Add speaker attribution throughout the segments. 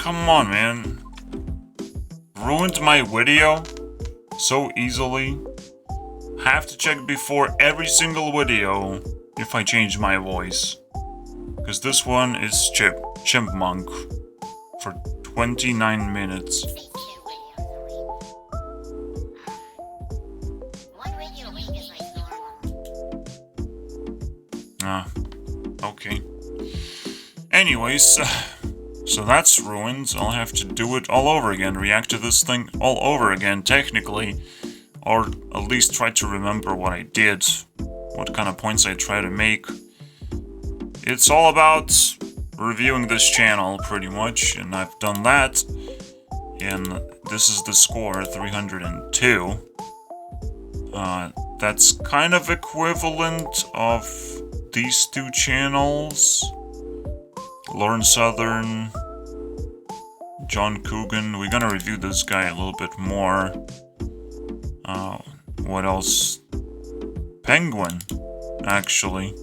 Speaker 1: come on, man. Ruined my video so easily. Have to check before every single video if I change my voice. Because this one is Chipmunk for 29 minutes. Okay. Anyways, so that's ruined. I'll have to do it all over again, react to this thing all over again, technically. Or at least try to remember what I did, what kind of points I try to make. It's all about reviewing this channel, pretty much, and I've done that. And this is the score, 302. That's kind of equivalent of these two channels. Lauren Southern, John Coogan. We're gonna review this guy a little bit more. What else? Penguin, actually,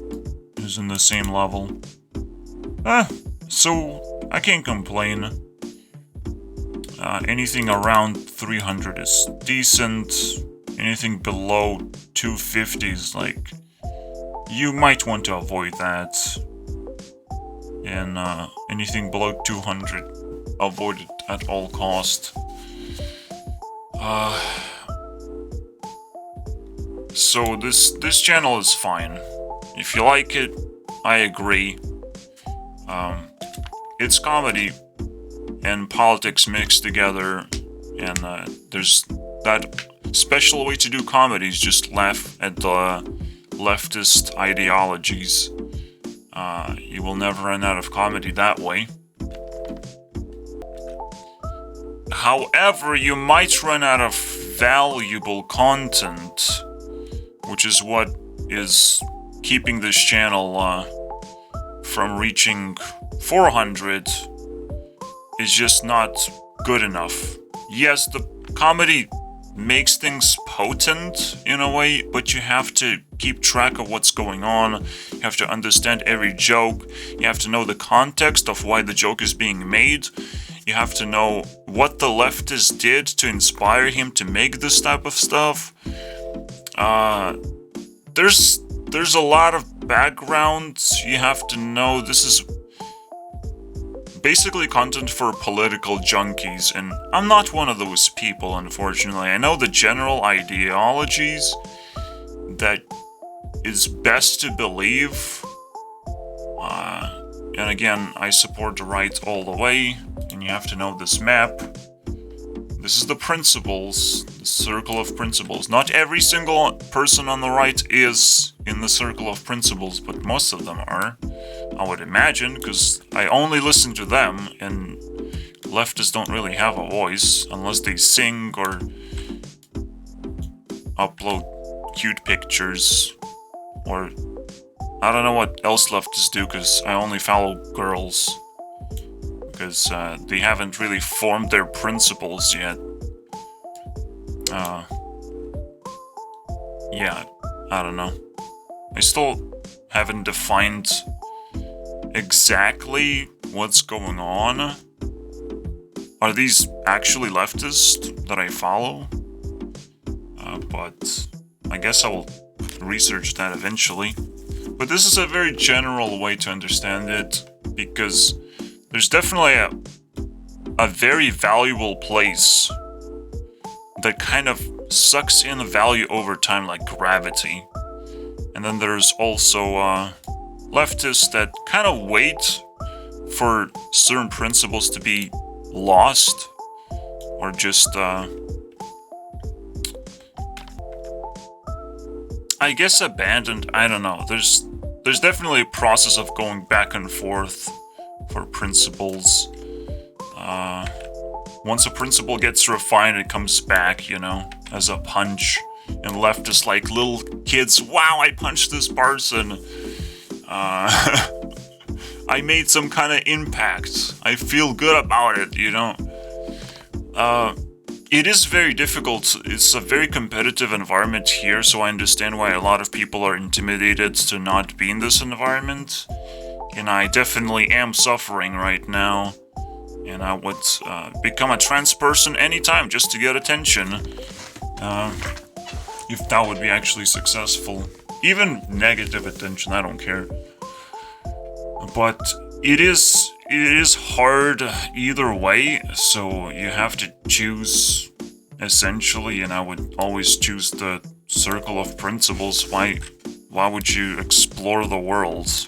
Speaker 1: is in the same level. So I can't complain. Anything around 300 is decent. Anything below 250 is like, you might want to avoid that. And anything below 200, avoid it at all cost. So this channel is fine. If you like it, I agree. It's comedy and politics mixed together, and there's that special way to do comedy is just laugh at the leftist ideologies. You will never run out of comedy that way. However, you might run out of valuable content, which is what is keeping this channel from reaching 400. Is just not good enough. Yes, the comedy makes things potent in a way, but you have to keep track of what's going on. You have to understand every joke. You have to know the context of why the joke is being made. You have to know what the leftist did to inspire him to make this type of stuff. There's a lot of backgrounds you have to know. This is basically content for political junkies, and I'm not one of those people, unfortunately. I know the general ideologies that is best to believe, and again, I support the right all the way, and you have to know this map. This is the principles, the circle of principles. Not every single person on the right is in the circle of principles, but most of them are, I would imagine, because I only listen to them, and leftists don't really have a voice unless they sing or upload cute pictures, or I don't know what else leftists do, because I only follow girls, because they haven't really formed their principles yet. Yeah, I don't know. I still haven't defined exactly what's going on. Are these actually leftists that I follow? But I guess I will research that eventually. But this is a very general way to understand it, because there's definitely a very valuable place that kind of sucks in value over time like gravity. And then there's also leftists that kind of wait for certain principles to be lost, or just I guess abandoned. I don't know. There's definitely a process of going back and forth for principles. Once a principle gets refined, it comes back, you know, as a punch. And leftists like little kids, wow, I punched this person. I made some kind of impact. I feel good about it, you know. It is very difficult. It's a very competitive environment here, so I understand why a lot of people are intimidated to not be in this environment. And I definitely am suffering right now. and I would become a trans person anytime just to get attention. If that would be actually successful. Even negative attention, I don't care. But it is hard either way, so you have to choose essentially, and I would always choose the circle of principles. Why would you explore the world?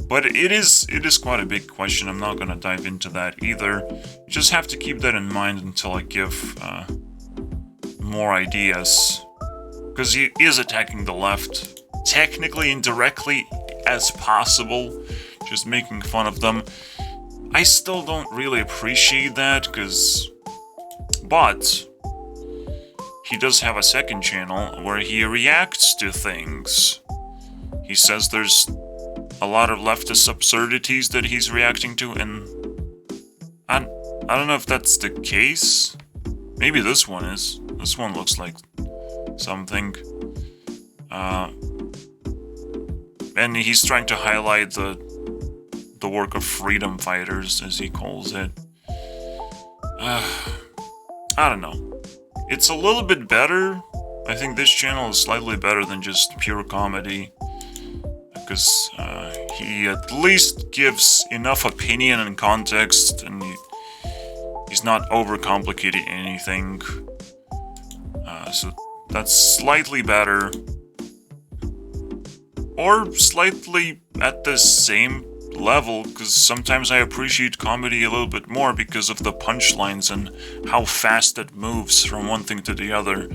Speaker 1: But it is quite a big question. I'm not gonna dive into that either. You just have to keep that in mind until I give more ideas. Because he is attacking the left, technically indirectly as possible, just making fun of them. I still don't really appreciate that, but he does have a second channel where he reacts to things. He says there's a lot of leftist absurdities that he's reacting to, and I don't know if that's the case. Maybe this one is. This one looks like something. And he's trying to highlight the work of freedom fighters, as he calls it. I don't know. It's a little bit better. I think this channel is slightly better than just pure comedy, because he at least gives enough opinion and context, and he's not overcomplicating anything. So that's slightly better. Or slightly at the same level, because sometimes I appreciate comedy a little bit more because of the punchlines and how fast it moves from one thing to the other.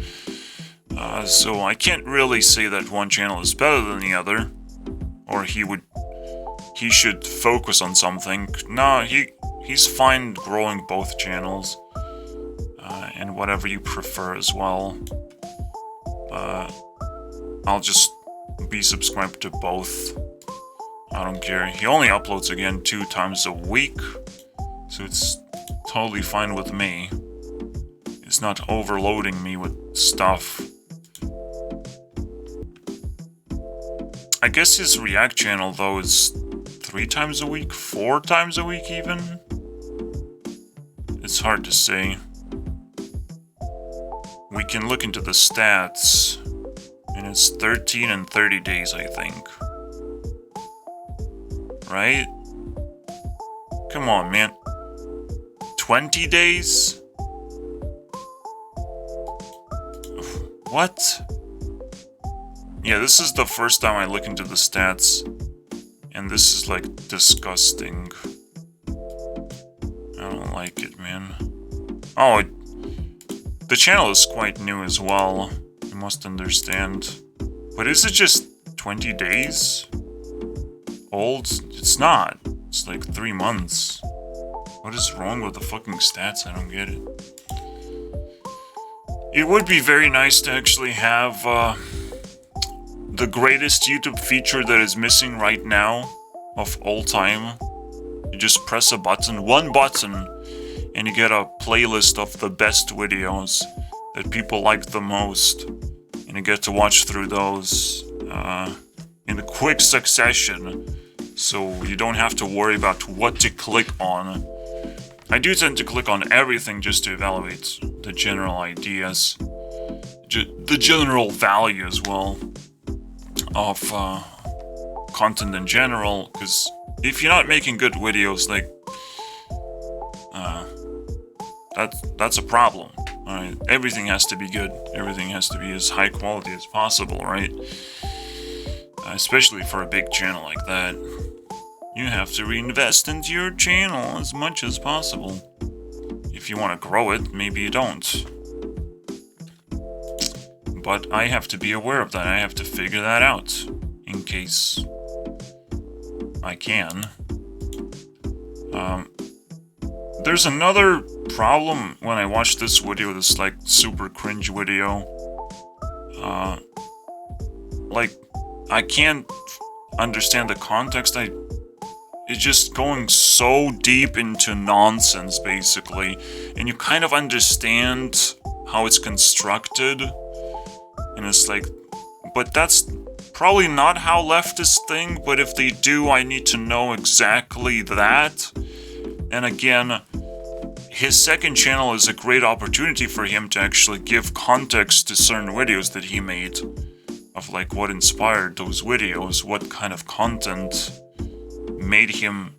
Speaker 1: So I can't really say that one channel is better than the other, or he should focus on something. No, he's fine growing both channels, and whatever you prefer as well. I'll just be subscribed to both. I don't care. He only uploads again 2 times a week, so it's totally fine with me. It's not overloading me with stuff. I guess his React channel, though, is 3 times a week, 4 times a week even? It's hard to say. We can look into the stats, and it's 13 and 30 days, I think. Right? Come on, man. 20 days? What? Yeah, this is the first time I look into the stats, and this is like disgusting. I don't like it, man. Oh, the channel is quite new as well, you must understand. But is it just 20 days old? It's not. It's like 3 months. What is wrong with the fucking stats? I don't get it. It would be very nice to actually have the greatest YouTube feature that is missing right now of all time. You just press a button, one button, and you get a playlist of the best videos that people like the most, and you get to watch through those in a quick succession, so you don't have to worry about what to click on. I do tend to click on everything just to evaluate the general ideas, the general value as well of content in general, because if you're not making good videos, like, that's a problem. Alright, everything has to be good. Everything has to be as high quality as possible, right? Especially for a big channel like that. You have to reinvest into your channel as much as possible. If you want to grow it, maybe you don't. But I have to be aware of that. I have to figure that out in case I can. There's another problem when I watch this video, this like super cringe video. Like, I can't understand the context. It's just going so deep into nonsense, basically, and you kind of understand how it's constructed, and it's like, but that's probably not how leftists think, but if they do, I need to know exactly that. And again, his second channel is a great opportunity for him to actually give context to certain videos that he made, of like what inspired those videos, what kind of content made him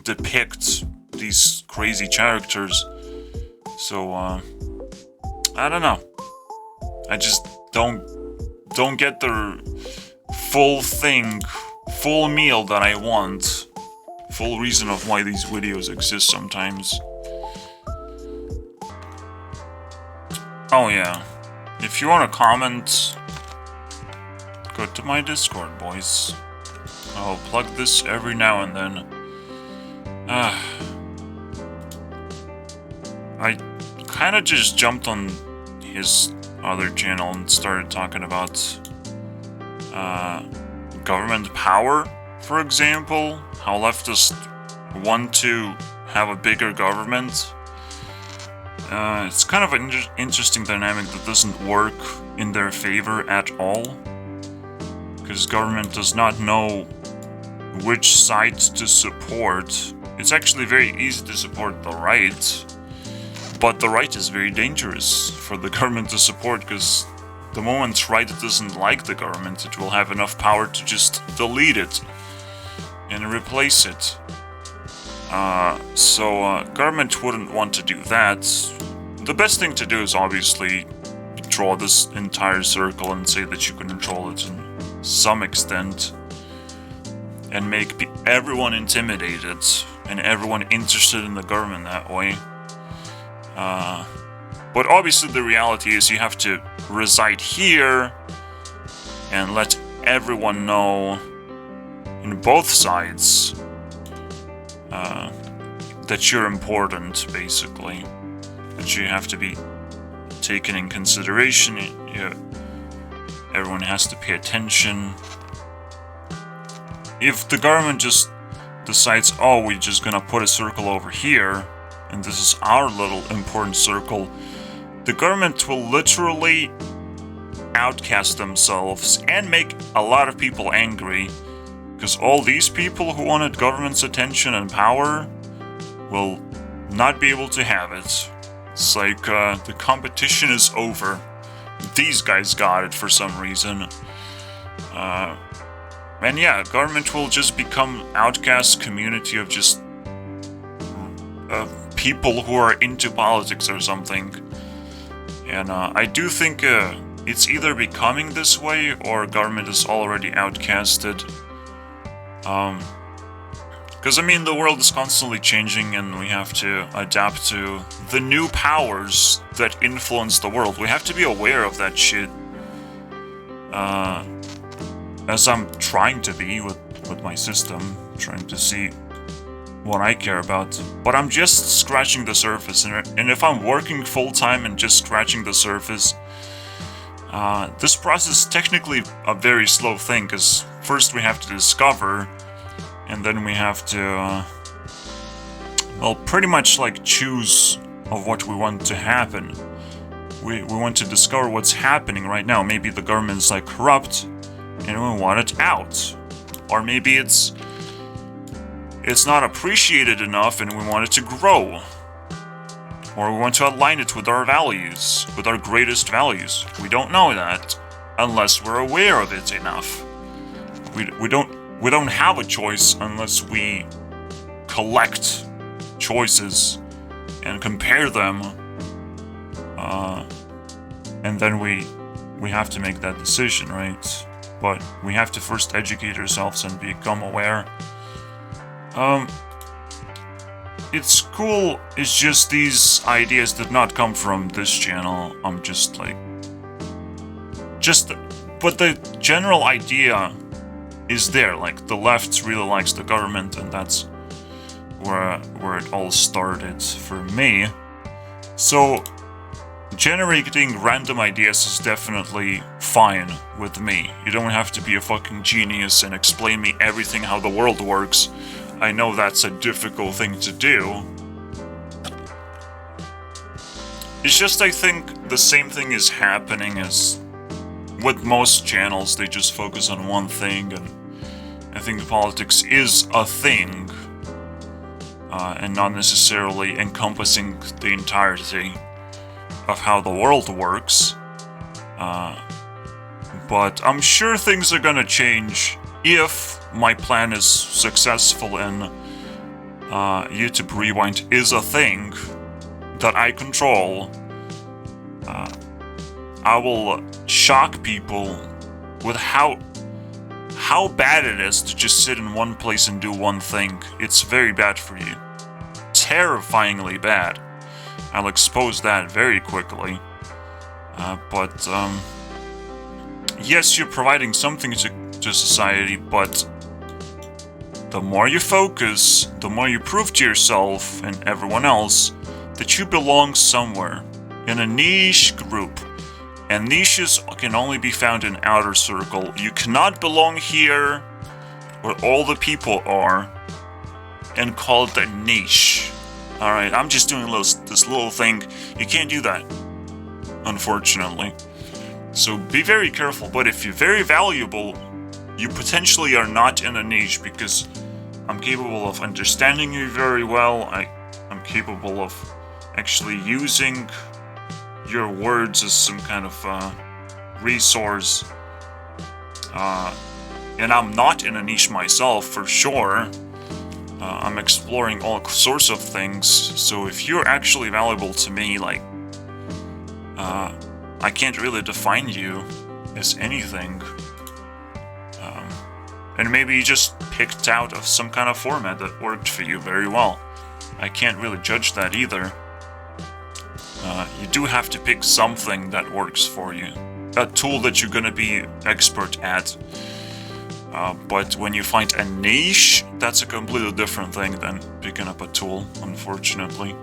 Speaker 1: depict these crazy characters. So I don't know. I just don't get the full thing, full meal that I want, full reason of why these videos exist sometimes. Oh yeah, if you want to comment, go to my Discord, boys. I'll plug this every now and then. I kind of just jumped on his other channel and started talking about government power, for example, how leftists want to have a bigger government. It's kind of an interesting dynamic that doesn't work in their favor at all, because government does not know which side to support. It's actually very easy to support the right, but the right is very dangerous for the government to support, because the moment right doesn't like the government, it will have enough power to just delete it and replace it. So government wouldn't want to do that. The best thing to do is obviously draw this entire circle and say that you can control it to some extent, and make everyone intimidated and everyone interested in the government that way. But obviously the reality is you have to reside here and let everyone know in both sides that you're important, basically. That you have to be taken in consideration. Everyone has to pay attention. If the government just decides, oh, we're just gonna put a circle over here, and this is our little important circle, the government will literally outcast themselves and make a lot of people angry, because all these people who wanted government's attention and power will not be able to have it. It's like the competition is over. These guys got it for some reason. And yeah, government will just become outcast community of just people who are into politics or something. And I do think it's either becoming this way or government is already outcasted. Because I mean, the world is constantly changing and we have to adapt to the new powers that influence the world. We have to be aware of that shit. As I'm trying to be with my system, trying to see what I care about. But I'm just scratching the surface, and if I'm working full-time and just scratching the surface, this process is technically a very slow thing, because first we have to discover, and then we have to, well, pretty much like choose of what we want to happen. We want to discover what's happening right now. Maybe the government's like corrupt, and we want it out. Or maybe it's not appreciated enough and we want it to grow. Or we want to align it with our values, with our greatest values. We don't know that unless we're aware of it enough. We don't have a choice unless we collect choices and compare them. And then we have to make that decision, right? But we have to first educate ourselves and become aware. It's cool, it's just these ideas did not come from this channel. I'm just like... But the general idea is there, like, the left really likes the government, and that's where it all started for me. So, generating random ideas is definitely fine with me. You don't have to be a fucking genius and explain me everything how the world works. I know that's a difficult thing to do. It's just I think the same thing is happening as with most channels, they just focus on one thing, and I think politics is a thing, and not necessarily encompassing the entirety of how the world works. But I'm sure things are gonna change if my plan is successful and YouTube Rewind is a thing that I control. I will shock people with how bad it is to just sit in one place and do one thing. It's very bad for you. Terrifyingly bad. I'll expose that very quickly. But yes, you're providing something to society, but the more you focus, the more you prove to yourself and everyone else that you belong somewhere, in a niche group. And niches can only be found in outer circle. You cannot belong here, where all the people are, and call it a niche. Alright, I'm just doing this little thing. You can't do that, unfortunately. So be very careful, but if you're very valuable, you potentially are not in a niche, because I'm capable of understanding you very well. I'm capable of actually using your words as some kind of resource. And I'm not in a niche myself, for sure. I'm exploring all sorts of things, so if you're actually valuable to me, like, I can't really define you as anything. And maybe you just picked out of some kind of format that worked for you very well. I can't really judge that either. You do have to pick something that works for you. A tool that you're gonna be expert at. But when you find a niche, that's a completely different thing than picking up a tool, unfortunately.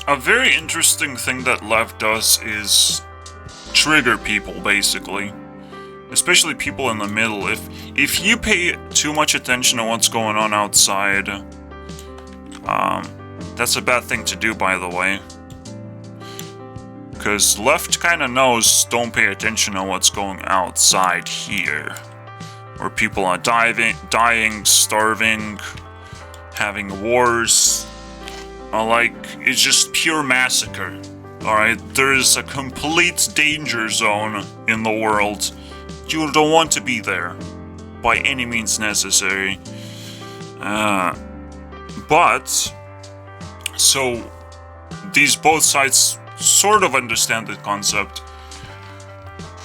Speaker 1: A very interesting thing that Left does is trigger people, basically. Especially people in the middle. If you pay too much attention to what's going on outside, that's a bad thing to do, by the way. Because Left kind of knows, don't pay attention to what's going outside here. Where people are dying, starving, having wars. Like, it's just pure massacre. Alright, there is a complete danger zone in the world. You don't want to be there, by any means necessary. But, so, these both sides sort of understand the concept.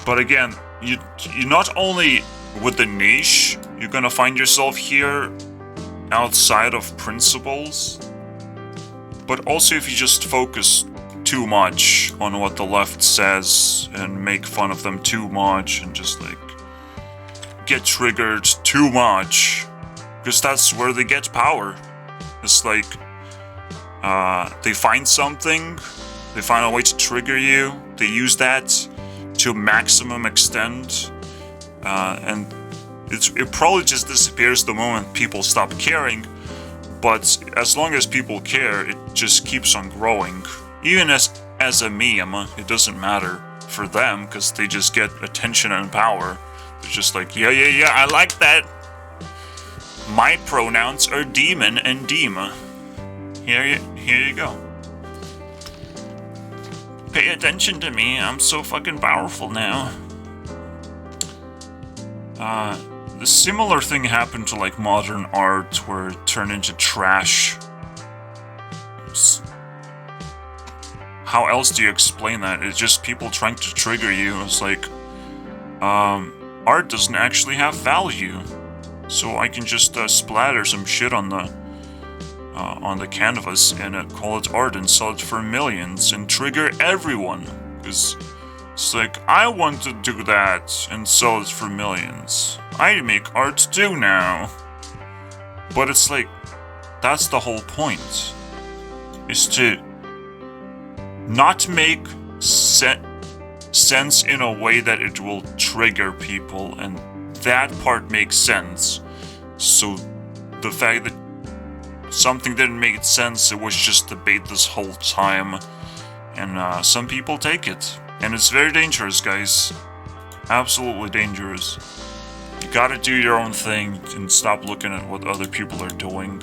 Speaker 1: But again, you not only with the niche, you're gonna find yourself here outside of principles, but also if you just focus too much on what the left says and make fun of them too much and just like get triggered too much, because that's where they get power. It's like they find something, they find a way to trigger you, they use that to a maximum extent, and it probably just disappears the moment people stop caring. But as long as people care, it just keeps on growing. Even as a meme, it doesn't matter for them, because they just get attention and power. They're just like, yeah, I like that. My pronouns are demon and dema. Here you go. Pay attention to me, I'm so fucking powerful now. The similar thing happened to like modern art, where it turned into trash. How else do you explain that? It's just people trying to trigger you. It's like, art doesn't actually have value, so I can just splatter some shit on the canvas and call it art and sell it for millions and trigger everyone. Because it's like, I want to do that and sell it for millions. I make art too now. But it's like, that's the whole point. Is to not make sense in a way that it will trigger people, and that part makes sense. So the fact that something didn't make sense, it was just debate this whole time, and some people take it. And it's very dangerous, guys. Absolutely dangerous. You gotta do your own thing and stop looking at what other people are doing.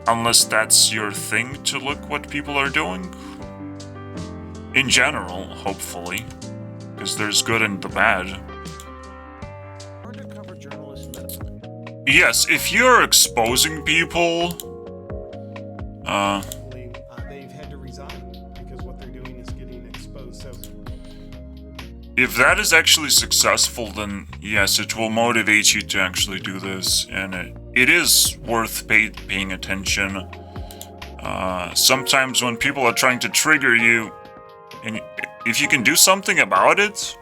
Speaker 1: Unless that's your thing to look what people are doing. In general, hopefully. Because there's good and the bad.
Speaker 2: Undercover journalist medicine.
Speaker 1: Yes, if you're exposing people...
Speaker 2: They've had to resign because what they're doing is getting exposed, so...
Speaker 1: If that is actually successful, then yes, it will motivate you to actually do this, and it is worth paying attention. Sometimes when people are trying to trigger you, and if you can do something about it,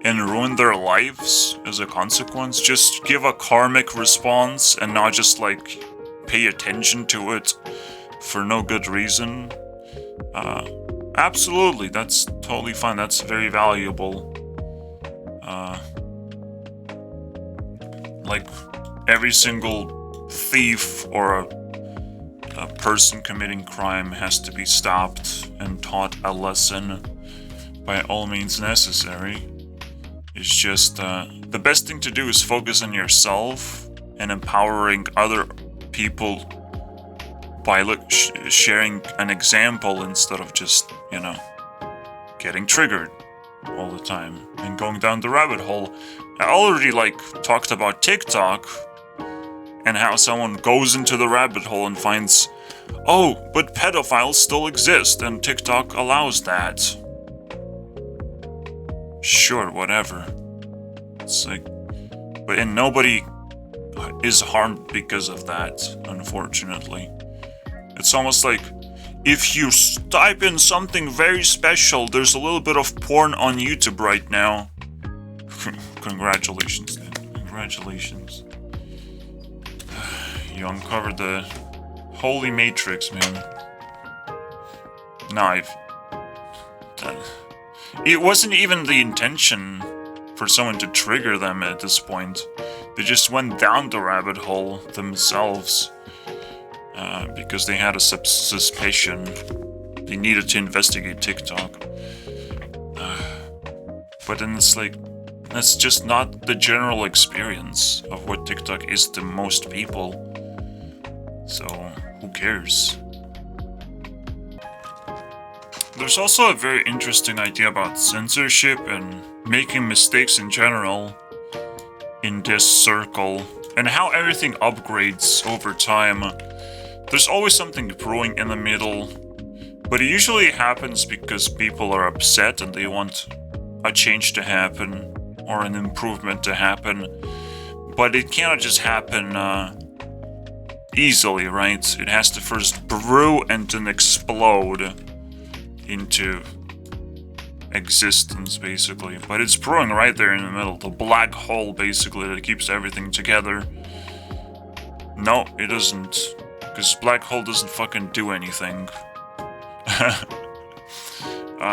Speaker 1: and ruin their lives as a consequence, just give a karmic response and not just like pay attention to it for no good reason. Absolutely, that's totally fine. That's very valuable. Like every single thief or a person committing crime has to be stopped and taught a lesson by all means necessary. It's just the best thing to do is focus on yourself and empowering other people by sharing an example instead of just, you know, getting triggered all the time and going down the rabbit hole. I already talked about TikTok and how someone goes into the rabbit hole and finds, oh, but pedophiles still exist and TikTok allows that. Sure, whatever. It's like, and nobody is harmed because of that, unfortunately. It's almost like, if you type in something very special, there's a little bit of porn on YouTube right now. Congratulations, man. Congratulations. You uncovered the holy matrix, man. It wasn't even the intention for someone to trigger them at this point. They just went down the rabbit hole themselves. Because they had a suspicion. They needed to investigate TikTok. But then it's like, that's just not the general experience of what TikTok is to most people. So, who cares? There's also a very interesting idea about censorship and making mistakes in general in this circle, and how everything upgrades over time. There's always something brewing in the middle, but it usually happens because people are upset and they want a change to happen or an improvement to happen. But it cannot just happen easily, right? It has to first brew and then explode into existence, basically. But it's brewing right there in the middle, the black hole, basically, that keeps everything together. No, it doesn't. Because black hole doesn't fucking do anything.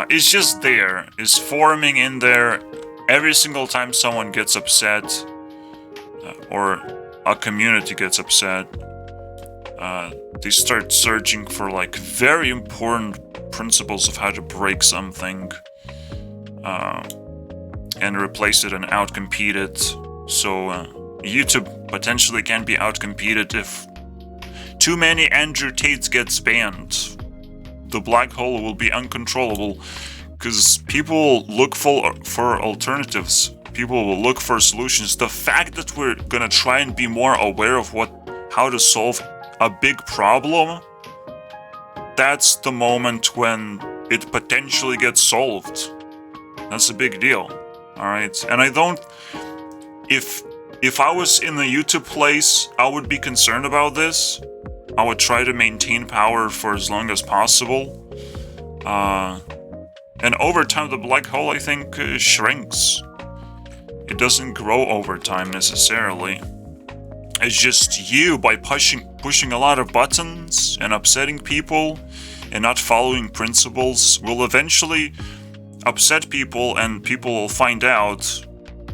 Speaker 1: It's just there. It's forming in there. Every single time someone gets upset, or a community gets upset, they start searching for very important principles of how to break something, and replace it and outcompete it. So YouTube potentially can be outcompeted if too many Andrew Tates gets banned. The black hole will be uncontrollable because people look for alternatives. People will look for solutions. The fact that we're gonna try and be more aware of how to solve a big problem, that's the moment when it potentially gets solved. That's a big deal. Alright? And I don't... If I was in the YouTube place, I would be concerned about this. I would try to maintain power for as long as possible. And over time, the black hole, I think, shrinks. It doesn't grow over time, necessarily. It's just you, by pushing a lot of buttons and upsetting people and not following principles, will eventually upset people, and people will find out,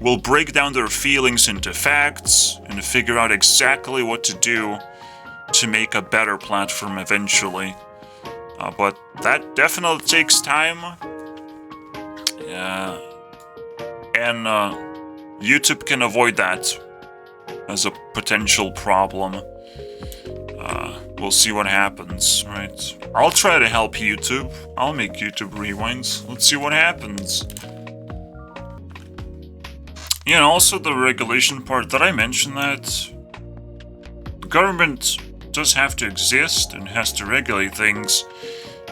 Speaker 1: will break down their feelings into facts, and figure out exactly what to do to make a better platform eventually. But that definitely takes time. And YouTube can avoid that as a potential problem. We'll see what happens, right? I'll try to help YouTube. I'll make YouTube rewinds. Let's see what happens. Also the regulation part, did I mention that? The government does have to exist and has to regulate things.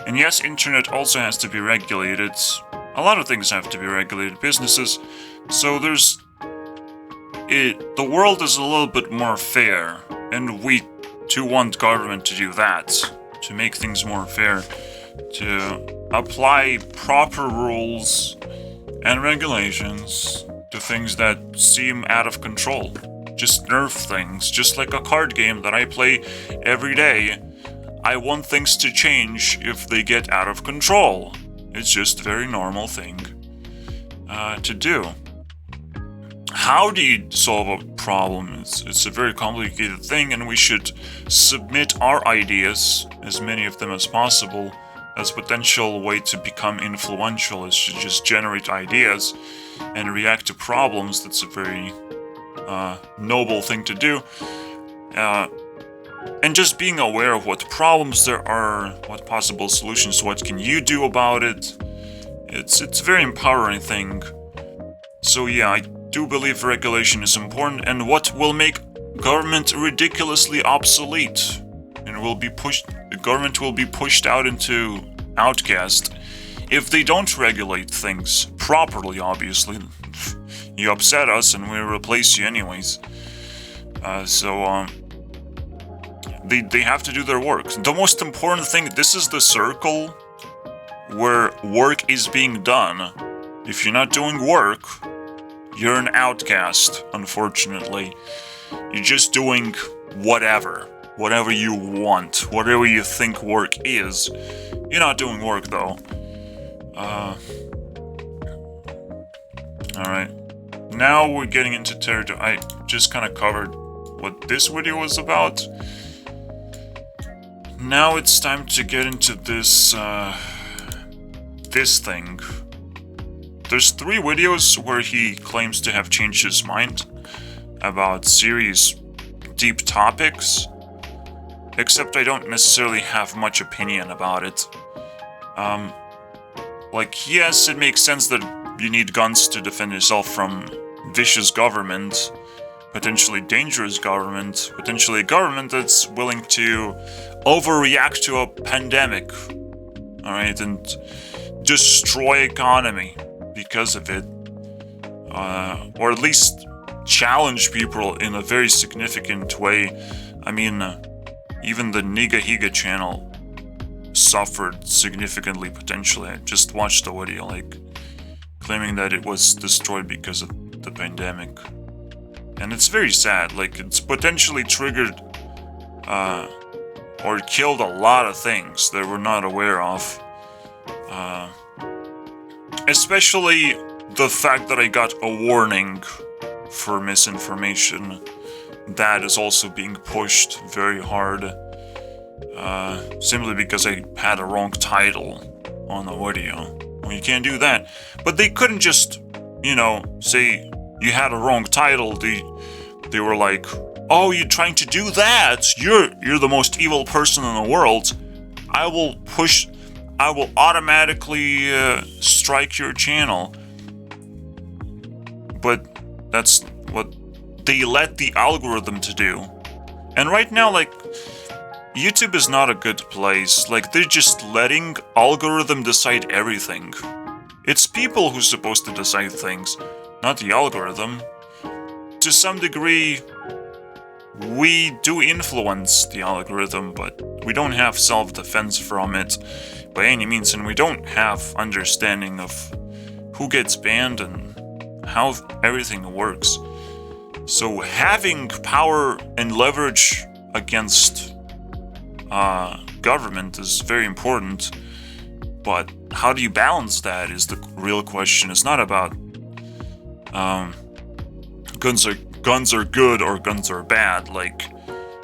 Speaker 1: And yes, internet also has to be regulated. A lot of things have to be regulated, businesses. So the world is a little bit more fair, and we do want government to do that, to make things more fair, to apply proper rules and regulations to things that seem out of control. Just nerf things, just like a card game that I play every day. I want things to change if they get out of control. It's just a very normal thing to do. How do you solve a problem? It's a very complicated thing, and we should submit our ideas, as many of them as possible, as a potential way to become influential, is to just generate ideas and react to problems. That's a very noble thing to do. And just being aware of what problems there are, what possible solutions, what can you do about it. It's a very empowering thing. So yeah, I do believe regulation is important, and what will make government ridiculously obsolete and the government will be pushed out into outcast if they don't regulate things properly, obviously. You upset us and we replace you anyways. They have to do their work. The most important thing, this is the circle where work is being done. If you're not doing work, you're an outcast, unfortunately. You're just doing whatever you want, whatever you think work is. You're not doing work, though. Alright. Now we're getting into territory. I just kind of covered what this video was about. Now it's time to get into this thing. There's 3 videos where he claims to have changed his mind about serious, deep topics, except I don't necessarily have much opinion about it. Yes, it makes sense that you need guns to defend yourself from vicious government, potentially dangerous government, potentially a government that's willing to overreact to a pandemic, alright, and destroy economy because of it, or at least challenge people in a very significant way. I mean, even the Niga Higa channel suffered significantly, potentially. I just watched the video, claiming that it was destroyed because of the pandemic. And it's very sad, it's potentially triggered, or killed a lot of things that we're not aware of. Especially the fact that I got a warning for misinformation. That is also being pushed very hard. Simply because I had a wrong title on the video. Well, you can't do that. But they couldn't just, say you had a wrong title. They were like, oh, you're trying to do that? You're the most evil person in the world. I will automatically strike your channel. But that's what they let the algorithm to do. And right now, YouTube is not a good place. They're just letting algorithm decide everything. It's people who's supposed to decide things, not the algorithm. To some degree, we do influence the algorithm, but we don't have self-defense from it by any means, and we don't have understanding of who gets banned and how everything works. So having power and leverage against government is very important, but how do you balance that is the real question. It's not about guns are good or guns are bad.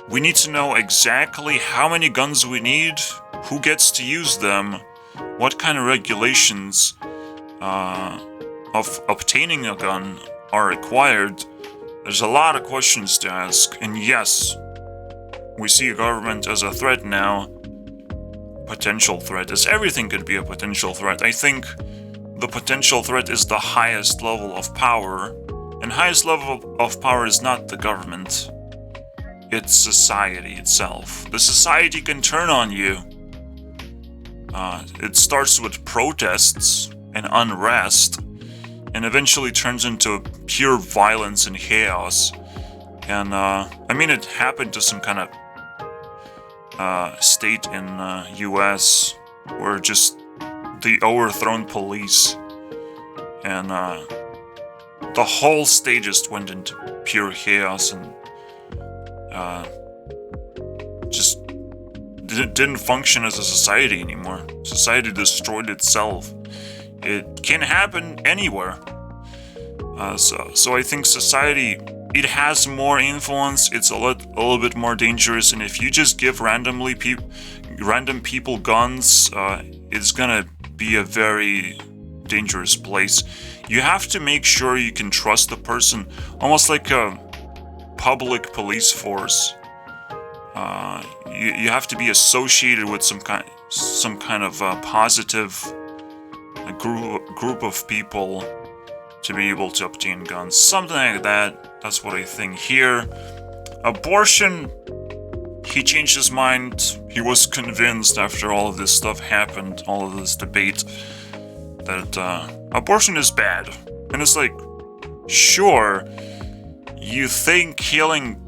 Speaker 1: We need to know exactly how many guns we need, who gets to use them, what kind of regulations of obtaining a gun are required, there's a lot of questions to ask. And yes, we see a government as a threat now. Potential threat, as everything could be a potential threat. I think the potential threat is the highest level of power, and highest level of power is not the government. It's society itself. The society can turn on you. It starts with protests and unrest, and eventually turns into pure violence and chaos. And I mean, it happened to some kind of state in US where just the overthrown police and the whole state just went into pure chaos and just didn't function as a society anymore. Society destroyed itself. It can happen anywhere. So I think society, it has more influence. It's a little bit more dangerous. And if you just give random people guns, it's gonna be a very dangerous place. You have to make sure you can trust the person, almost like a public police force. You have to be associated with some kind of positive group of people to be able to obtain guns. Something like that. That's what I think here. Abortion, he changed his mind. He was convinced after all of this stuff happened, all of this debate, that abortion is bad. And it's like, sure, you think killing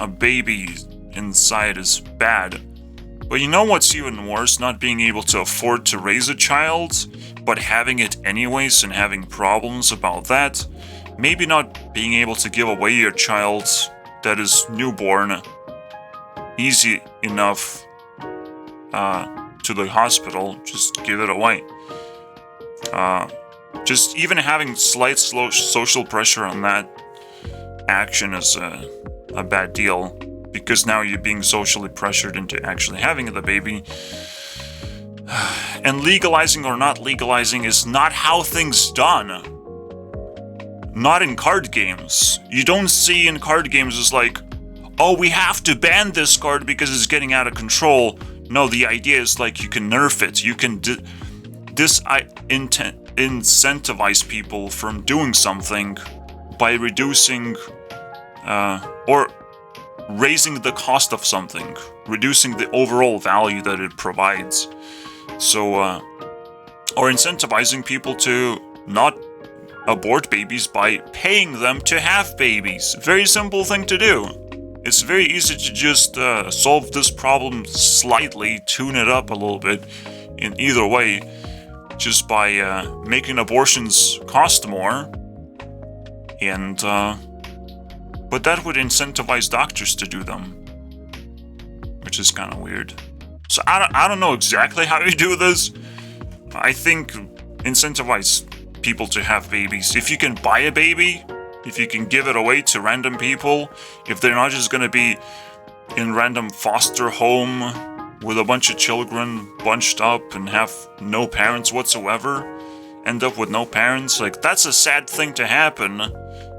Speaker 1: a baby inside is bad, but you know what's even worse? Not being able to afford to raise a child, but having it anyways and having problems about that. Maybe not being able to give away your child that is newborn easy enough to the hospital, just give it away. Just even having slight social pressure on that action is a bad deal, because now you're being socially pressured into actually having the baby. And legalizing or not legalizing is not how things done. Not in card games. You don't see in card games it's like, oh, we have to ban this card because it's getting out of control. No, the idea is like you can nerf it. You can incentivize people from doing something by reducing or raising the cost of something, reducing the overall value that it provides. So, or incentivizing people to not abort babies by paying them to have babies. Very simple thing to do. It's very easy to just solve this problem slightly, tune it up a little bit in either way, just by making abortions cost more. And but that would incentivize doctors to do them, which is kind of weird. So I don't know exactly how you do this. I think incentivize people to have babies. If you can buy a baby, if you can give it away to random people, if they're not just gonna be in random foster home with a bunch of children bunched up and have no parents whatsoever, end up with no parents, like that's a sad thing to happen.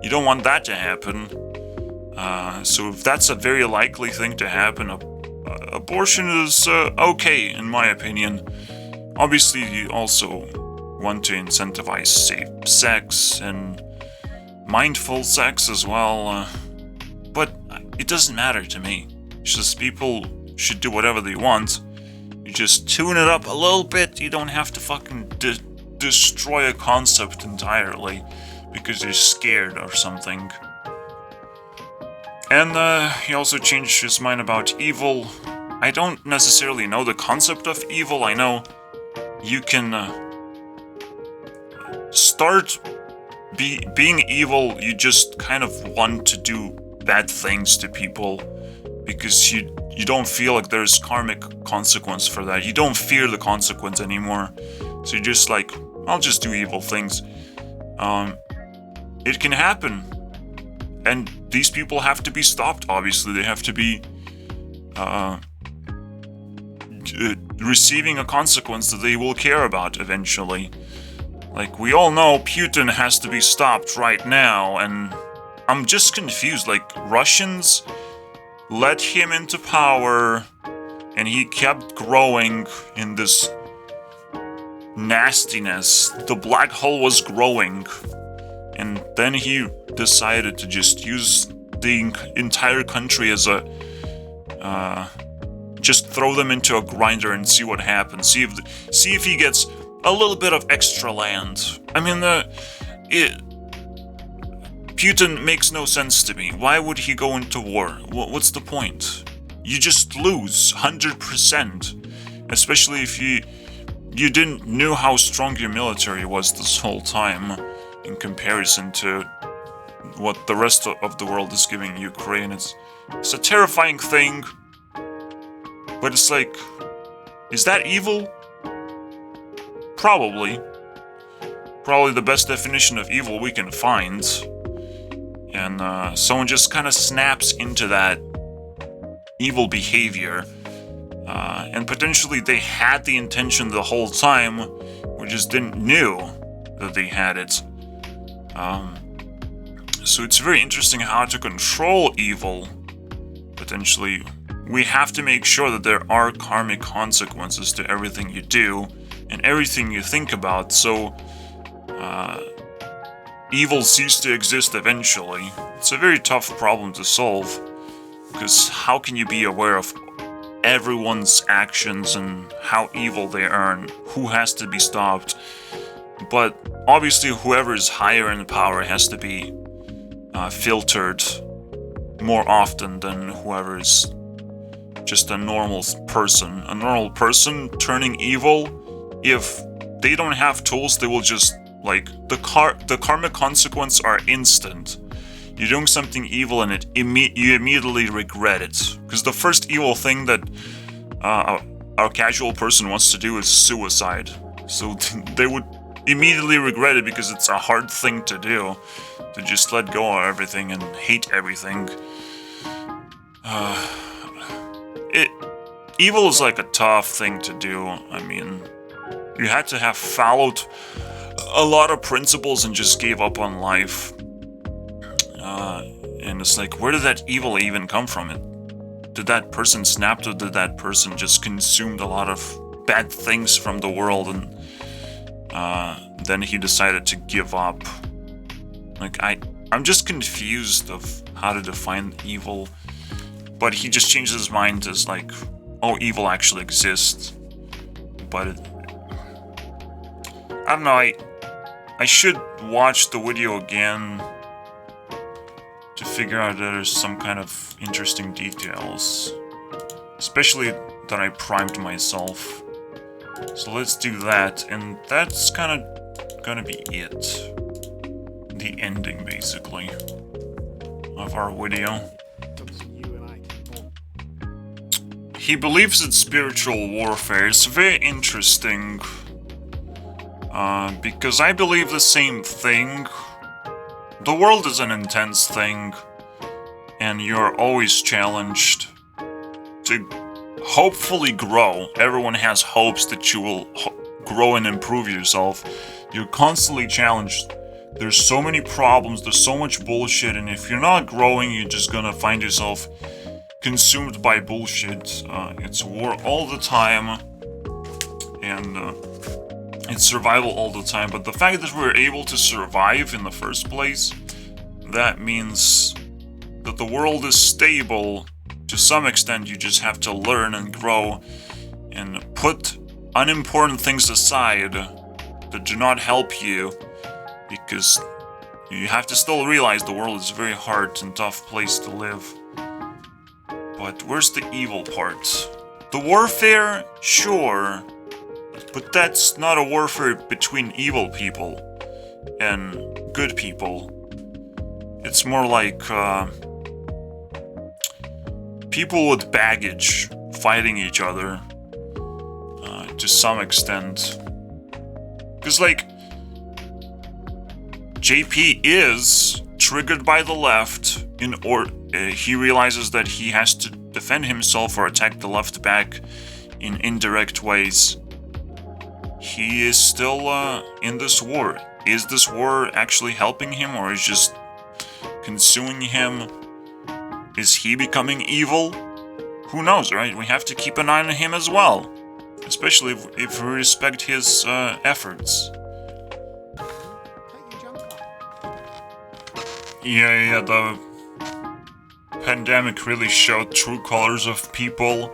Speaker 1: You don't want that to happen. So if that's a very likely thing to happen, abortion is okay, in my opinion. Obviously, you also want to incentivize safe sex and mindful sex as well, but it doesn't matter to me. It's just people should do whatever they want. You just tune it up a little bit. You don't have to fucking destroy a concept entirely because you're scared or something. And he also changed his mind about evil. I don't necessarily know the concept of evil. I know you can start being evil. You just kind of want to do bad things to people because you don't feel like there's karmic consequence for that. You don't fear the consequence anymore. So you're just like, I'll just do evil things. It can happen. And these people have to be stopped, obviously. They have to be receiving a consequence that they will care about eventually. Like, we all know Putin has to be stopped right now, and I'm just confused. Like, Russians let him into power, and he kept growing in this nastiness. The black hole was growing, and then he decided to just use the entire country as a just throw them into a grinder and see what happens. See if he gets a little bit of extra land. I mean, Putin makes no sense to me. Why would he go into war? What's the point? You just lose 100%, especially if you didn't know how strong your military was this whole time in comparison to what the rest of the world is giving Ukraine. It's a terrifying thing, but it's like, is that evil? Probably the best definition of evil we can find. And someone just kind of snaps into that evil behavior. And potentially they had the intention the whole time, we just didn't know that they had it. So it's very interesting how to control evil. Potentially, we have to make sure that there are karmic consequences to everything you do and everything you think about, so evil ceases to exist eventually. It's a very tough problem to solve, because how can you be aware of everyone's actions and how evil they are and who has to be stopped? But obviously whoever is higher in power has to be filtered more often than whoever is just a normal person. A normal person turning evil, if they don't have tools, they will just, like, the karmic consequences are instant. You're doing something evil and you immediately regret it. Because the first evil thing that a casual person wants to do is suicide. So they would immediately regret it, because it's a hard thing to do, to just let go of everything and hate everything. Evil is like a tough thing to do. I mean, you had to have followed a lot of principles and just gave up on life. And it's like, where did that evil even come from? Did that person snap, or did that person just consumed a lot of bad things from the world, and then he decided to give up? Like, I'm just confused of how to define evil. But he just changed his mind as like, oh, evil actually exists. But I don't know, I should watch the video again to figure out that there's some kind of interesting details. Especially that I primed myself. So let's do that, and that's kind of gonna be it. The ending, basically, of our video. He believes in spiritual warfare. It's very interesting, because I believe the same thing. The world is an intense thing, and you're always challenged to hopefully grow. Everyone has hopes that you will grow and improve yourself. You're constantly challenged. There's so many problems, there's so much bullshit, and if you're not growing, you're just gonna find yourself consumed by bullshit. It's war all the time, and it's survival all the time. But the fact that we're able to survive in the first place, that means that the world is stable. To some extent, you just have to learn and grow and put unimportant things aside that do not help you, because you have to still realize the world is a very hard and tough place to live. But where's the evil part? The warfare? Sure. But that's not a warfare between evil people and good people. It's more like people with baggage fighting each other to some extent. Because, like, JP is triggered by the left he realizes that he has to defend himself or attack the left back in indirect ways. he is still in this war. Is this war actually helping him, or is just consuming him? Is he becoming evil? Who knows, right? We have to keep an eye on him as well. Especially if we respect his efforts. Yeah, the pandemic really showed true colors of people,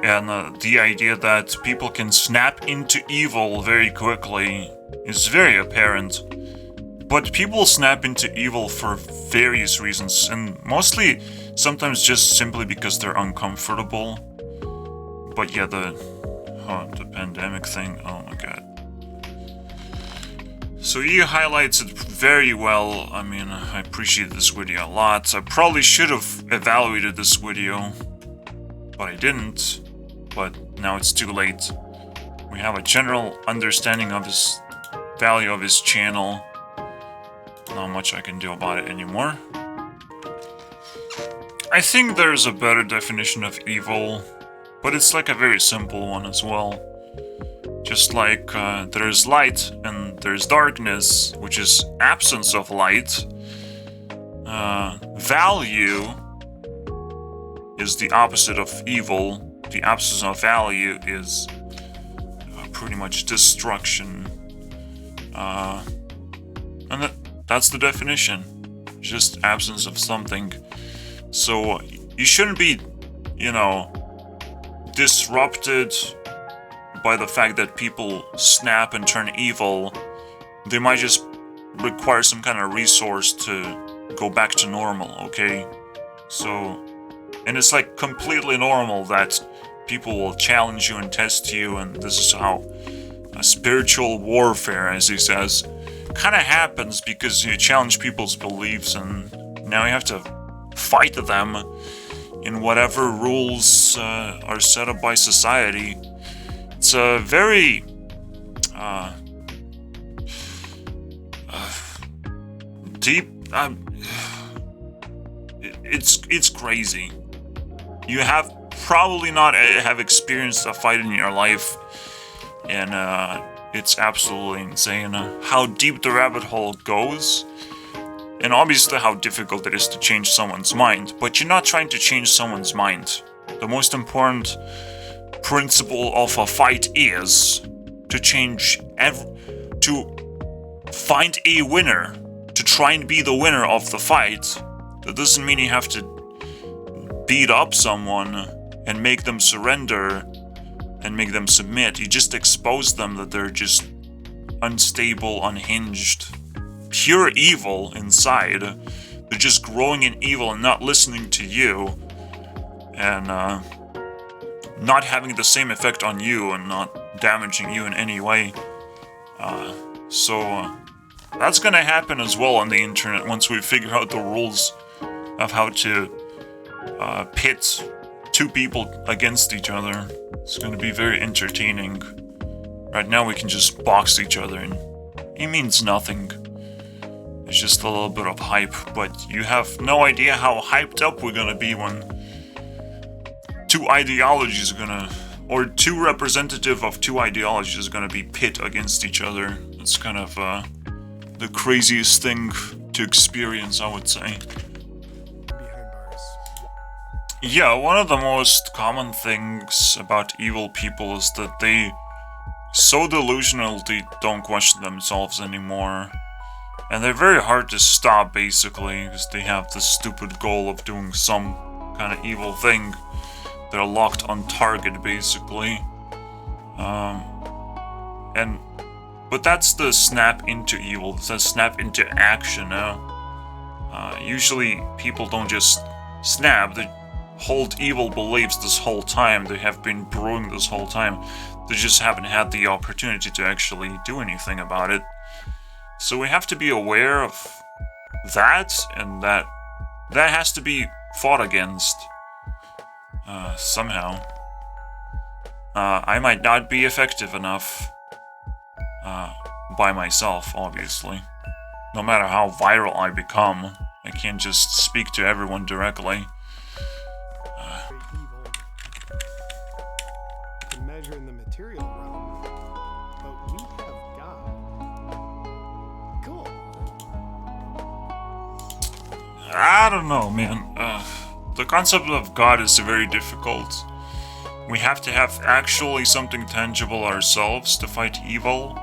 Speaker 1: and the idea that people can snap into evil very quickly is very apparent. But people snap into evil for various reasons, and mostly sometimes just simply because they're uncomfortable. But yeah, the pandemic thing, oh my god. So he highlights it very well. I mean, I appreciate this video a lot. I probably should have evaluated this video, but I didn't. But now it's too late. We have a general understanding of his value of his channel. Not much I can do about it anymore. I think there's a better definition of evil, but it's like a very simple one as well. Just like there's light and there's darkness, which is absence of light. Value is the opposite of evil. The absence of value is pretty much destruction. And that's the definition. Just absence of something. So you shouldn't be, disrupted by the fact that people snap and turn evil. They might just require some kind of resource to go back to normal, okay? So, and it's like completely normal that people will challenge you and test you, and this is how a spiritual warfare, as he says, kind of happens, because you challenge people's beliefs and now you have to fight them in whatever rules are set up by society. It's a very deep. It's crazy. You have probably not have experienced a fight in your life, and it's absolutely insane how deep the rabbit hole goes, and obviously how difficult it is to change someone's mind. But you're not trying to change someone's mind. The most important principle of a fight is to to find a winner, to try and be the winner of the fight. That doesn't mean you have to beat up someone and make them surrender and make them submit. You just expose them that they're just unstable, unhinged, pure evil inside. They're just growing in evil and not listening to you, and not having the same effect on you and not damaging you in any way. So that's gonna happen as well on the internet once we figure out the rules of how to pit two people against each other. It's gonna be very entertaining. Right now we can just box each other and it means nothing. It's just a little bit of hype, but you have no idea how hyped up we're gonna be when two ideologies are gonna, or two representative of two ideologies are gonna be pit against each other. It's kind of the craziest thing to experience, I would say. Yeah, one of the most common things about evil people is that they so delusional they don't question themselves anymore. And they're very hard to stop, basically, because they have this stupid goal of doing some kind of evil thing. They're locked on target, basically. But that's the snap into evil. It's the snap into action. Usually people don't just snap. They hold evil beliefs this whole time. They have been brewing this whole time. They just haven't had the opportunity to actually do anything about it. So we have to be aware of that, and that has to be fought against somehow. I might not be effective enough by myself, obviously. No matter how viral I become, I can't just speak to everyone directly.
Speaker 2: Can measure in the material realm,
Speaker 1: I don't know, man. The concept of God is very difficult. We have to have actually something tangible ourselves to fight evil.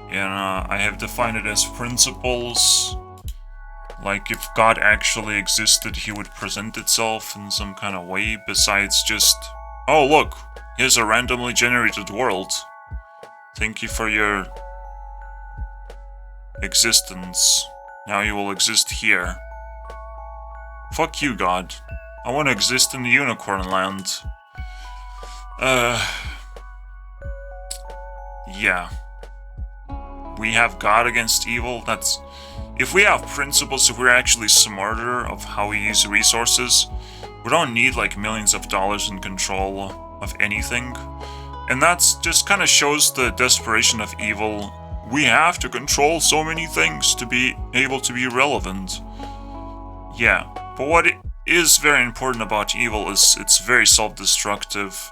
Speaker 1: And I have defined it as principles. Like, if God actually existed, he would present itself in some kind of way besides just, oh look, here's a randomly generated world. Thank you for your existence. Now you will exist here. Fuck you, God. I want to exist in the unicorn land. Yeah. We have God against evil, that's... If we have principles, if we're actually smarter of how we use resources, we don't need like millions of dollars in control of anything. And that's just kind of shows the desperation of evil. We have to control so many things to be able to be relevant. Yeah, but what is very important about evil is it's very self-destructive.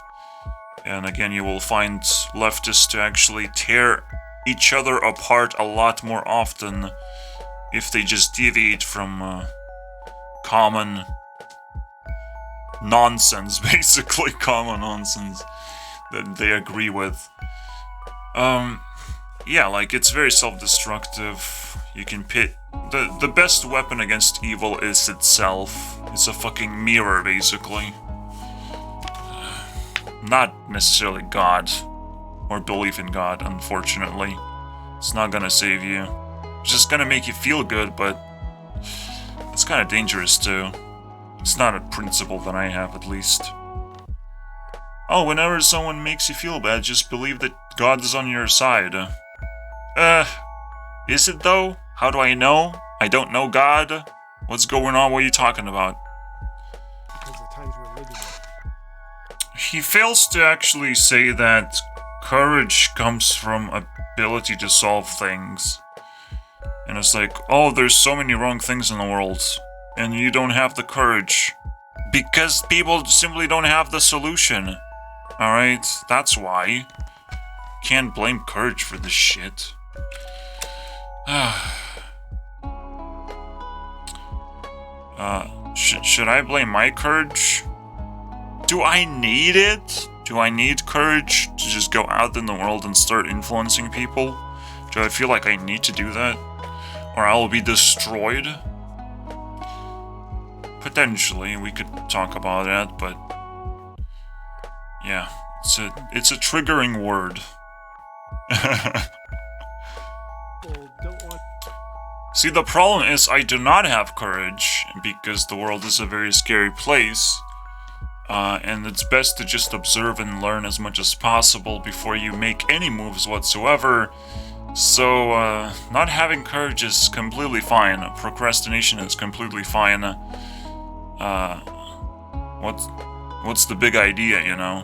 Speaker 1: And again, you will find leftists to actually tear each other apart a lot more often if they just deviate from common nonsense, basically common nonsense that they agree with. Yeah, like, it's very self-destructive. You can pit... The best weapon against evil is itself. It's a fucking mirror, basically. Not necessarily God, or belief in God, unfortunately. It's not gonna save you. It's just gonna make you feel good, but it's kind of dangerous too. It's not a principle that I have, at least. Oh, whenever someone makes you feel bad, just believe that God is on your side. Is it though? How do I know? I don't know God? What's going on? What are you talking about?
Speaker 2: Because the times we're living in.
Speaker 1: He fails to actually say that courage comes from ability to solve things. And it's like, oh, there's so many wrong things in the world, and you don't have the courage. Because people simply don't have the solution. Alright? That's why. Can't blame courage for this shit. Should I blame my courage? Do I need it? Do I need courage to just go out in the world and start influencing people? Do I feel like I need to do that? Or I will be destroyed? Potentially, we could talk about that, but... yeah, it's a triggering word.
Speaker 2: People don't want.
Speaker 1: See, the problem is I do not have courage, because the world is a very scary place. And it's best to just observe and learn as much as possible before you make any moves whatsoever. So, not having courage is completely fine. Procrastination is completely fine. What's the big idea, you know?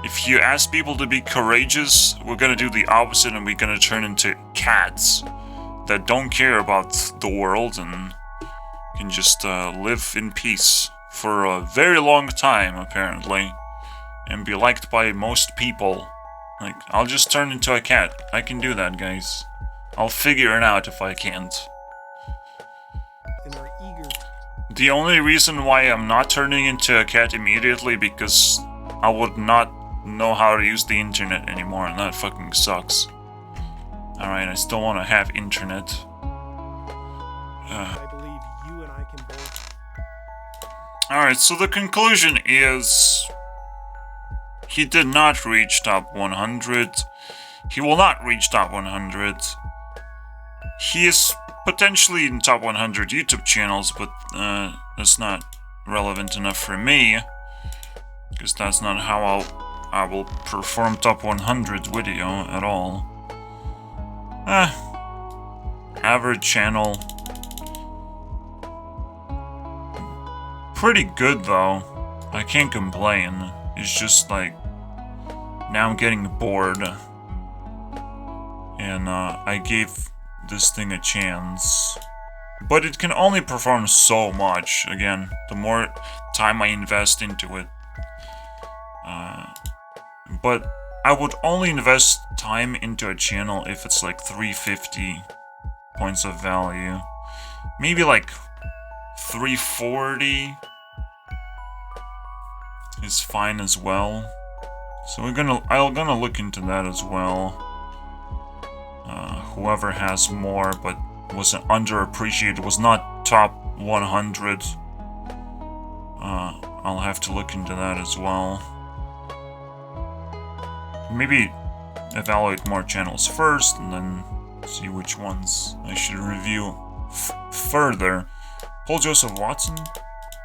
Speaker 1: If you ask people to be courageous, we're gonna do the opposite and we're gonna turn into cats that don't care about the world and can just live in peace for a very long time, apparently, and be liked by most people. Like, I'll just turn into a cat. I can do that, guys. I'll figure it out if I can't.
Speaker 2: And are eager.
Speaker 1: The only reason why I'm not turning into a cat immediately because I would not know how to use the internet anymore, and that fucking sucks. Alright, I still want to have internet.
Speaker 2: I believe you and I can both.
Speaker 1: Alright, so the conclusion is... he did not reach top 100. He will not reach top 100. He is potentially in top 100 YouTube channels, but that's not relevant enough for me. Because that's not how I will perform top 100 video at all. Average channel. Pretty good though. I can't complain. It's just like, now I'm getting bored. And I gave this thing a chance. But it can only perform so much. Again, the more time I invest into it. But I would only invest time into a channel if it's like 350 points of value. Maybe like 340 is fine as well. So I'm gonna look into that as well. Whoever has more but was underappreciated, was not top 100. I'll have to look into that as well. Maybe evaluate more channels first and then see which ones I should review further. Paul Joseph Watson,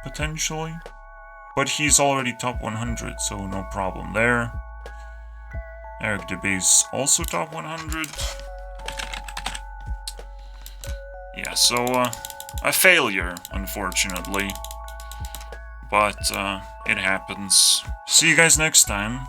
Speaker 1: potentially. But he's already top 100, so no problem there. Eric DeBay's also top 100. Yeah, so, a failure, unfortunately. But, it happens. See you guys next time.